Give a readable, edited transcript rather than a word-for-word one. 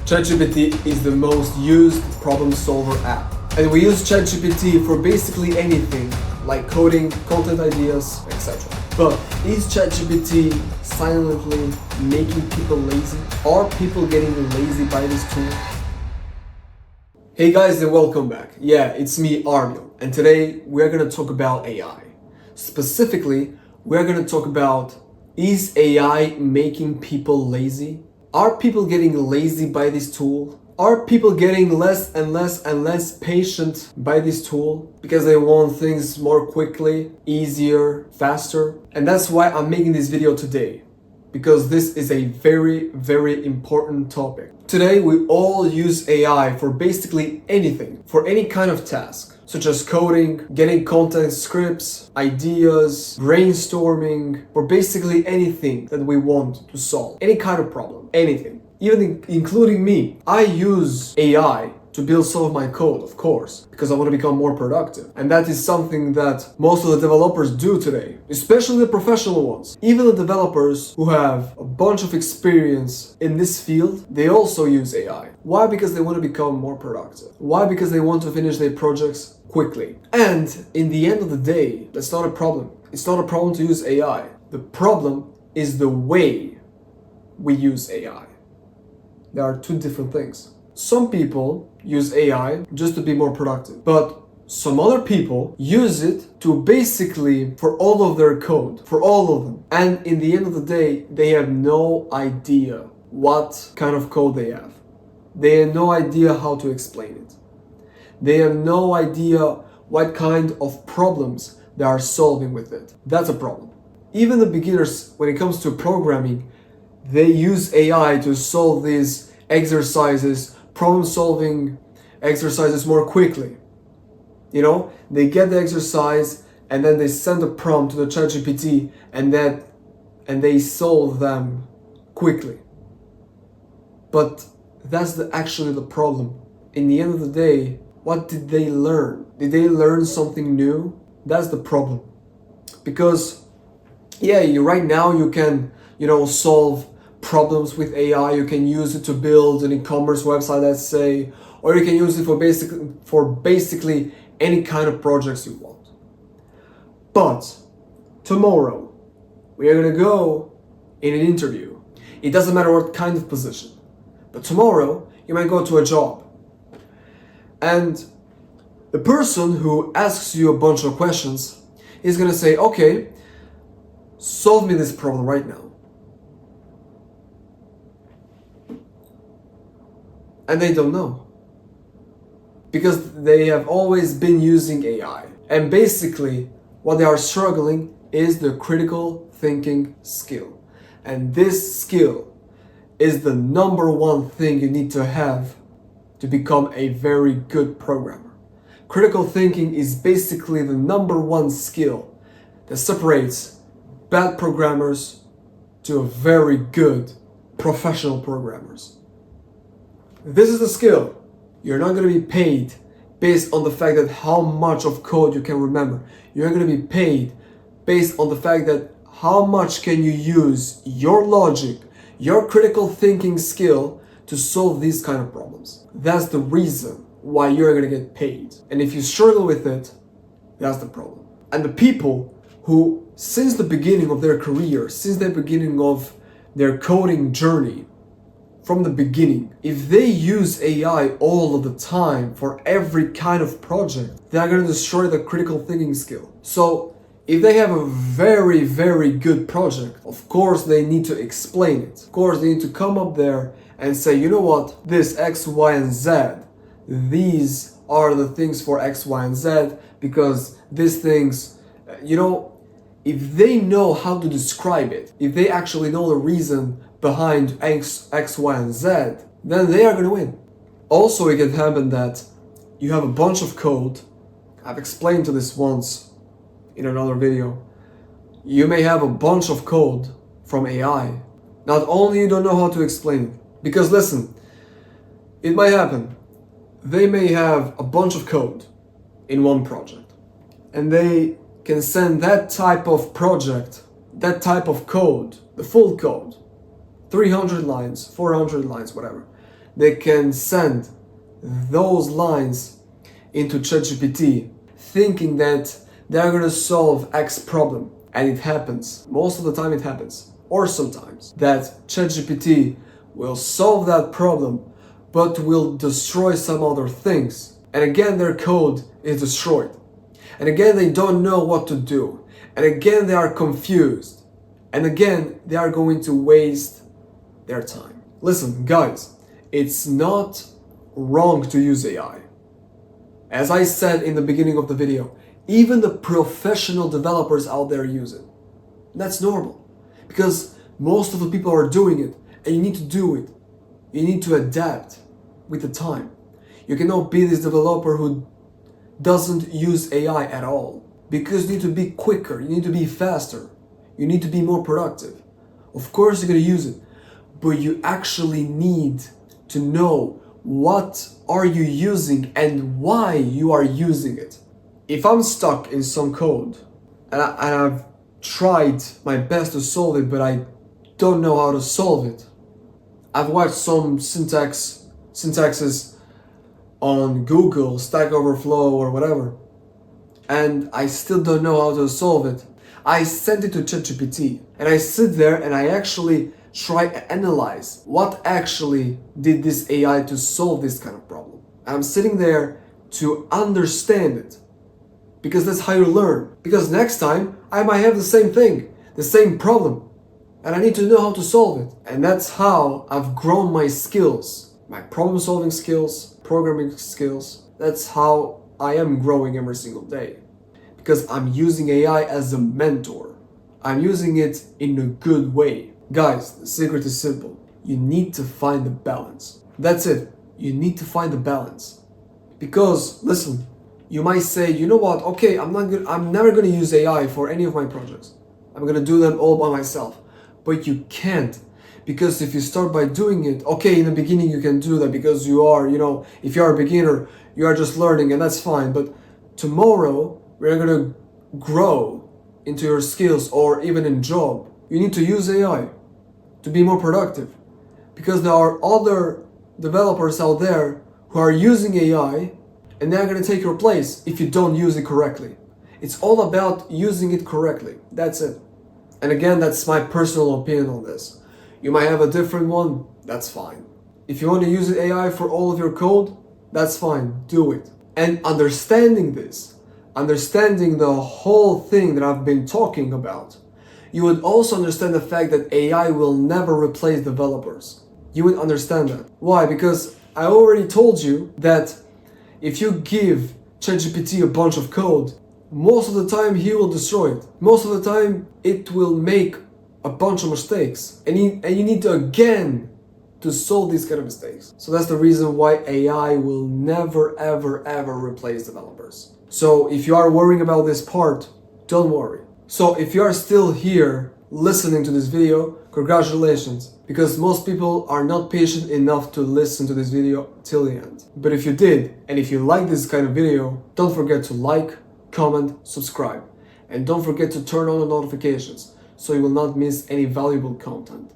ChatGPT is the most used problem solver app. And we use ChatGPT for basically anything, like coding, content ideas, etc. But is ChatGPT silently making people lazy? Are people getting lazy by this tool? Hey guys, and welcome back. Yeah, it's me, Armil, and today we're gonna talk about AI. Specifically, we're gonna talk about, is AI making people lazy? Are people getting lazy by this tool? Are people getting less and less patient by this tool because they want things more quickly, easier, faster? And that's why I'm making this video today, because this is a very important topic. Today we all use AI for basically anything, for any kind of task, such as coding, getting content scripts, ideas, brainstorming, or basically anything that we want to solve, any kind of problem, anything. Even including me, I use AI to build some of my code, of course, because I want to become more productive. And that is something that most of the developers do today, especially the professional ones. Even the developers who have a bunch of experience in this field, they also use AI. Why? Because they want to become more productive. Why? Because they want to finish their projects quickly. And in the end of the day, that's not a problem. It's not a problem to use AI. The problem is the way we use AI. There are two different things. Some people use AI just to be more productive, but some other people use it to basically for all of their code, for all of them. And in the end of the day, they have no idea what kind of code they have. They have no idea how to explain it. They have no idea what kind of problems they are solving with it. That's a problem. Even the beginners, when it comes to programming, they use AI to solve these exercises, problem-solving exercises more quickly. You know, they get the exercise and then they send a prompt to the ChatGPT and they solve them quickly. But that's actually the problem. In the end of the day, what did they learn? Did they learn something new? That's the problem. Because right now you can, solve problems with AI. You can use it to build an e-commerce website, let's say, or you can use it for basically any kind of projects you want. But tomorrow we are gonna go in an interview. It doesn't matter what kind of position, but tomorrow you might go to a job, and the person who asks you a bunch of questions is gonna say, okay, solve me this problem right now. And they don't know, because they have always been using AI. And basically what they are struggling is the critical thinking skill. And this skill is the number one thing you need to have to become a very good programmer. Critical thinking is basically the number one skill that separates bad programmers to very good professional programmers. This is the skill. You're not going to be paid based on the fact that how much of code you can remember. You're going to be paid based on the fact that how much can you use your logic, your critical thinking skill to solve these kind of problems. That's the reason why you're going to get paid. And if you struggle with it, that's the problem. And the people who, since the beginning of their career, since the beginning of their coding journey, from the beginning, if they use AI all of the time for every kind of project, they are going to destroy the critical thinking skill. So if they have a very good project, of course they need to explain it. Of course they need to come up there and say, you know what, this X, Y, and Z, these are the things for X, Y, and Z, because these things, if they know how to describe it, if they actually know the reason behind X, Y, and Z, then they are going to win. Also, it can happen that you have a bunch of code. I've explained to this once in another video. You may have a bunch of code from AI. Not only you don't know how to explain it, because listen, it might happen. They may have a bunch of code in one project, and they can send that type of project, that type of code, the full code, 300 lines, 400 lines, whatever. they can send those lines into ChatGPT thinking that they're gonna solve X problem. And it happens. Most of the time it happens. Or sometimes that ChatGPT will solve that problem but will destroy some other things. And again their code is destroyed. And again they don't know what to do. And again they are confused. And again they are going to waste their time. Listen, guys, it's not wrong to use AI. As I said in the beginning of the video, even the professional developers out there use it. That's normal. Because most of the people are doing it, and you need to do it. You need to adapt with the time. You cannot be this developer who doesn't use AI at all. Because you need to be quicker, you need to be faster, you need to be more productive. Of course you're going to use it, but you actually need to know what are you using and why you are using it. If I'm stuck in some code and I've tried my best to solve it, but I don't know how to solve it. I've watched some syntaxes on Google, Stack Overflow or whatever, and I still don't know how to solve it. I sent it to ChatGPT and I sit there and I actually try to analyze what actually did this AI to solve this kind of problem. I'm sitting there to understand it. Because that's how you learn. Because next time I might have the same thing, the same problem, and I need to know how to solve it. And that's how I've grown my skills, my problem solving skills, programming skills. That's how I am growing every single day. Because I'm using AI as a mentor. I'm using it in a good way. Guys, the secret is simple. You need to find the balance. That's it. You need to find the balance. Because, listen, you might say, you know what, okay, I'm never gonna use AI for any of my projects. I'm gonna do them all by myself. But you can't. Because if you start by doing it, okay, in the beginning you can do that because you are, if you are a beginner, you are just learning and that's fine. But tomorrow, we're gonna grow into your skills or even in job. You need to use AI to be more productive. Because there are other developers out there who are using AI and they're going to take your place if you don't use it correctly. It's all about using it correctly. That's it. And again, that's my personal opinion on this. You might have a different one, that's fine. If you want to use AI for all of your code, that's fine, do it. And understanding this, understanding the whole thing that I've been talking about, you would also understand the fact that AI will never replace developers. You would understand that. Why? Because I already told you that if you give ChatGPT a bunch of code, most of the time he will destroy it. Most of the time it will make a bunch of mistakes. And you need to again to solve these kind of mistakes. So that's the reason why AI will never ever ever replace developers. So if you are worrying about this part, don't worry. So if you are still here listening to this video, congratulations. Because most people are not patient enough to listen to this video till the end. But if you did, and if you like this kind of video, don't forget to like, comment, subscribe. And don't forget to turn on the notifications so you will not miss any valuable content.